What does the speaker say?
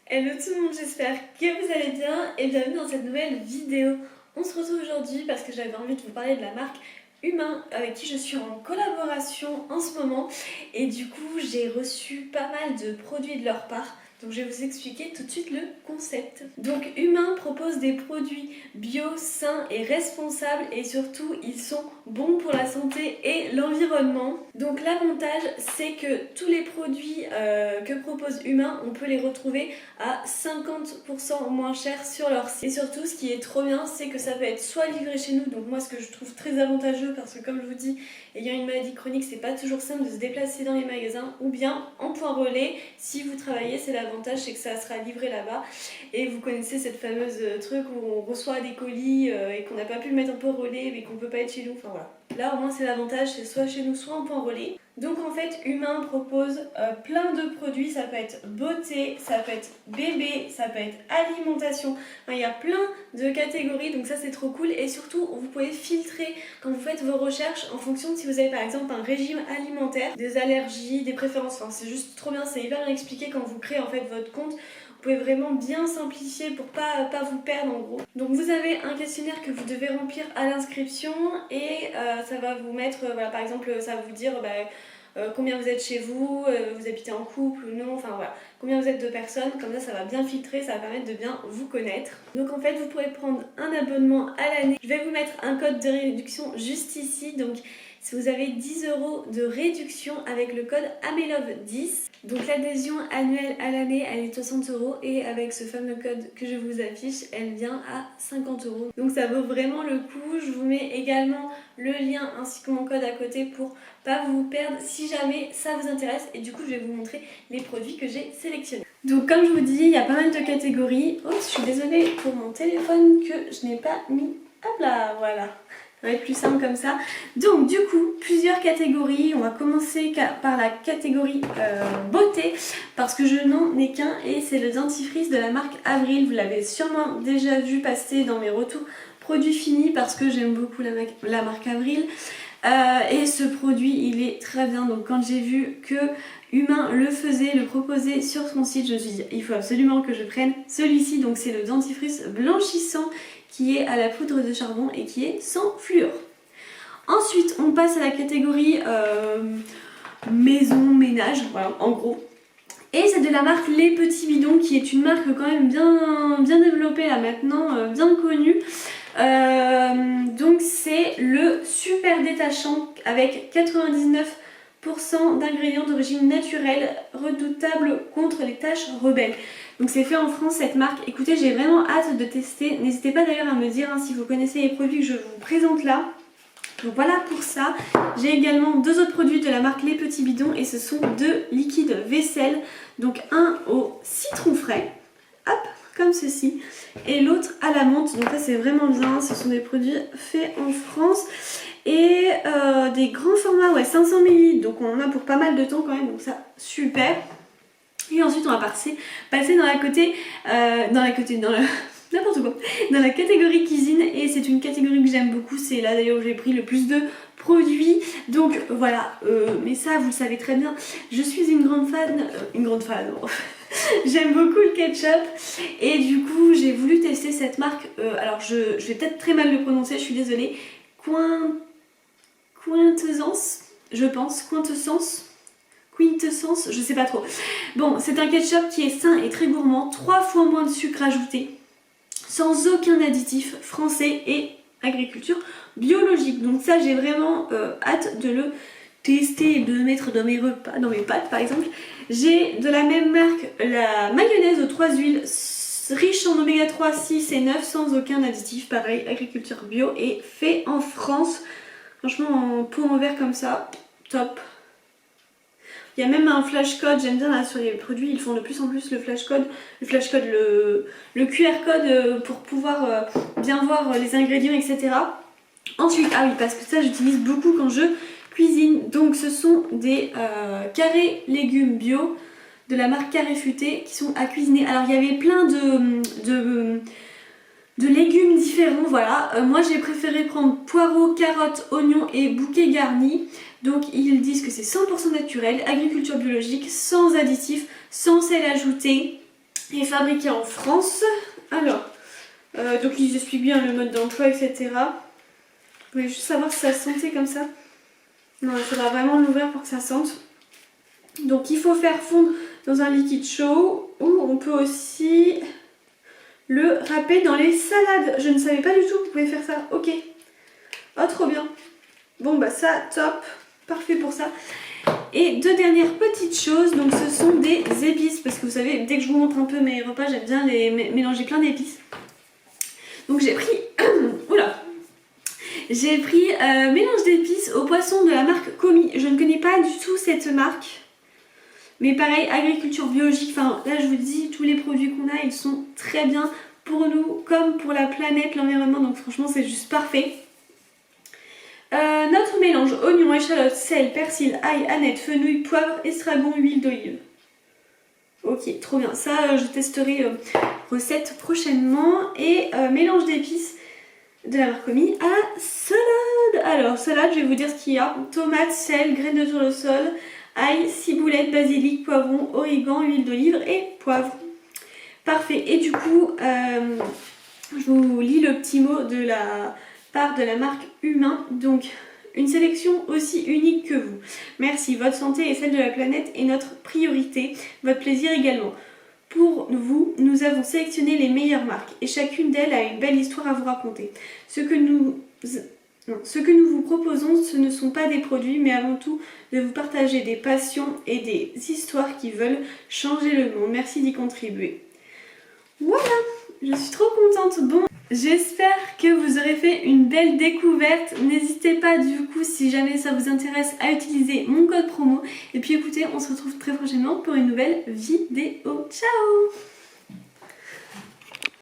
Hello tout le monde, j'espère que vous allez bien et bienvenue dans cette nouvelle vidéo. On se retrouve aujourd'hui parce que j'avais envie de vous parler de la marque Humain avec qui je suis en collaboration en ce moment et du coup j'ai reçu pas mal de produits de leur part. Donc je vais vous expliquer tout de suite le concept. Donc Humain propose des produits bio, sains et responsables et surtout ils sont bons pour la santé et l'environnement. Donc l'avantage c'est que tous les produits que propose Humain, on peut les retrouver à 50% moins cher sur leur site. Et surtout ce qui est trop bien c'est que ça peut être soit livré chez nous, donc moi ce que je trouve très avantageux parce que comme je vous dis, ayant une maladie chronique c'est pas toujours simple de se déplacer dans les magasins, ou bien en point relais si vous travaillez, c'est l'avantage c'est que ça sera livré là-bas. Et vous connaissez cette fameuse truc où on reçoit des colis et qu'on n'a pas pu le mettre en point relais mais qu'on peut pas être chez nous, enfin voilà. Là au moins c'est l'avantage, c'est soit chez nous soit en point relais. Donc en fait Humain propose plein de produits, ça peut être beauté, ça peut être bébé, ça peut être alimentation, enfin, il y a plein de catégories donc ça c'est trop cool et surtout vous pouvez filtrer quand vous faites vos recherches en fonction de si vous avez par exemple un régime alimentaire, des allergies, des préférences, enfin c'est juste trop bien, c'est hyper bien expliqué quand vous créez en fait votre compte. Vous pouvez vraiment bien simplifier pour pas vous perdre en gros. Donc vous avez un questionnaire que vous devez remplir à l'inscription et ça va vous mettre, voilà, par exemple ça va vous dire combien vous êtes chez vous, vous habitez en couple ou non, enfin voilà, combien vous êtes de personnes, comme ça va bien filtrer, ça va permettre de bien vous connaître. Donc en fait vous pourrez prendre un abonnement à l'année, je vais vous mettre un code de réduction juste ici, donc si vous avez 10 € de réduction avec le code AMELOVE10. Donc l'adhésion annuelle à l'année elle est 60 € et avec ce fameux code que je vous affiche elle vient à 50 €. Donc ça vaut vraiment le coup, je vous mets également le lien ainsi que mon code à côté pour pas vous perdre si jamais ça vous intéresse et du coup je vais vous montrer les produits que j'ai sélectionnés. Donc comme je vous dis il y a pas mal de catégories. Oh, je suis désolée pour mon téléphone que je n'ai pas mis. Hop là, voilà. Ça va être plus simple comme ça. Donc du coup, plusieurs catégories. On va commencer par la catégorie beauté parce que je n'en ai qu'un et c'est le dentifrice de la marque Avril. Vous l'avez sûrement déjà vu passer dans mes retours produits finis parce que j'aime beaucoup la marque Avril. Et ce produit il est très bien, donc quand j'ai vu que Humain le faisait, le proposait sur son site, je me suis dit il faut absolument que je prenne celui-ci. Donc c'est le dentifrice blanchissant qui est à la poudre de charbon et qui est sans fluor. Ensuite on passe à la catégorie maison, ménage, voilà en gros. Et c'est de la marque Les Petits Bidons qui est une marque quand même bien développée là maintenant, bien connue. Donc c'est le super détachant avec 99% d'ingrédients d'origine naturelle, redoutable contre les taches rebelles. Donc c'est fait en France cette marque. Écoutez, j'ai vraiment hâte de tester. N'hésitez pas d'ailleurs à me dire si vous connaissez les produits que je vous présente là. Donc voilà pour ça. J'ai également deux autres produits de la marque Les Petits Bidons et ce sont deux liquides vaisselle. Donc un au citron frais, hop, comme ceci, et l'autre à la menthe. Donc ça c'est vraiment bien, ce sont des produits faits en France et des grands formats, ouais, 500 ml, donc on en a pour pas mal de temps quand même, donc ça super. Et ensuite on va passer dans la n'importe quoi, dans la catégorie cuisine et c'est une catégorie que j'aime beaucoup, c'est là d'ailleurs où j'ai pris le plus de produits, donc voilà, mais ça vous le savez très bien, je suis une grande fan, j'aime beaucoup le ketchup et du coup j'ai voulu tester cette marque, alors je vais peut-être très mal le prononcer, je suis désolée, Quintessence, je pense, Quintessence, je sais pas trop. Bon, c'est un ketchup qui est sain et très gourmand, 3 fois moins de sucre ajouté, sans aucun additif, français et agriculture biologique. Donc ça j'ai vraiment hâte de le tester et de le mettre dans mes repas, dans mes pâtes par exemple. J'ai de la même marque la mayonnaise aux 3 huiles, riche en oméga 3, 6 et 9, sans aucun additif, pareil, agriculture bio et fait en France. Franchement en pot en verre comme ça, top. Il y a même un flash code, j'aime bien là sur les produits, ils font de plus en plus le QR code pour pouvoir bien voir les ingrédients, etc. Ensuite, ah oui, parce que ça j'utilise beaucoup quand je cuisine, donc ce sont des carrés légumes bio de la marque Carré Futé qui sont à cuisiner. Alors il y avait plein de légumes différents, voilà. Moi j'ai préféré prendre poireaux, carottes, oignons et bouquets garnis. Donc ils disent que c'est 100% naturel, agriculture biologique, sans additifs, sans sel ajouté. est fabriqué en France. Alors, donc ils expliquent bien le mode d'emploi, etc. Je voulais juste savoir si ça sentait comme ça. Non, il faudra vraiment l'ouvrir pour que ça sente. Donc il faut faire fondre dans un liquide chaud ou on peut aussi le râper dans les salades. Je ne savais pas du tout que vous pouvez faire ça. Ok. Oh, trop bien. Bon, bah ça, top. Parfait pour ça. Et deux dernières petites choses. Donc ce sont des épices. Parce que vous savez, dès que je vous montre un peu mes repas, j'aime bien les mélanger plein d'épices. Donc j'ai pris... Oula. J'ai pris mélange d'épices au poisson de la marque Komi. Je ne connais pas du tout cette marque. Mais pareil, agriculture biologique, enfin là je vous dis, tous les produits qu'on a, ils sont très bien pour nous, comme pour la planète, l'environnement, donc franchement c'est juste parfait. Notre mélange, oignon, échalote, sel, persil, ail, aneth, fenouil, poivre, estragon, huile d'olive. Ok, trop bien, ça je testerai recette prochainement. Et mélange d'épices de la marque Komi à la salade. Alors salade, je vais vous dire ce qu'il y a. Tomates, sel, graines de tournesol, ail, ciboulette, basilic, poivron, origan, huile d'olive et poivre. Parfait. Et du coup, je vous lis le petit mot de la part de la marque Humain. Donc, une sélection aussi unique que vous. Merci. Votre santé et celle de la planète est notre priorité. Votre plaisir également. Pour vous, nous avons sélectionné les meilleures marques et chacune d'elles a une belle histoire à vous raconter. Ce que nous vous proposons, ce ne sont pas des produits, mais avant tout de vous partager des passions et des histoires qui veulent changer le monde. Merci d'y contribuer. Voilà, je suis trop contente. Bon, j'espère que vous aurez fait une belle découverte. N'hésitez pas du coup, si jamais ça vous intéresse, à utiliser mon code promo. Et puis écoutez, on se retrouve très prochainement pour une nouvelle vidéo. Ciao!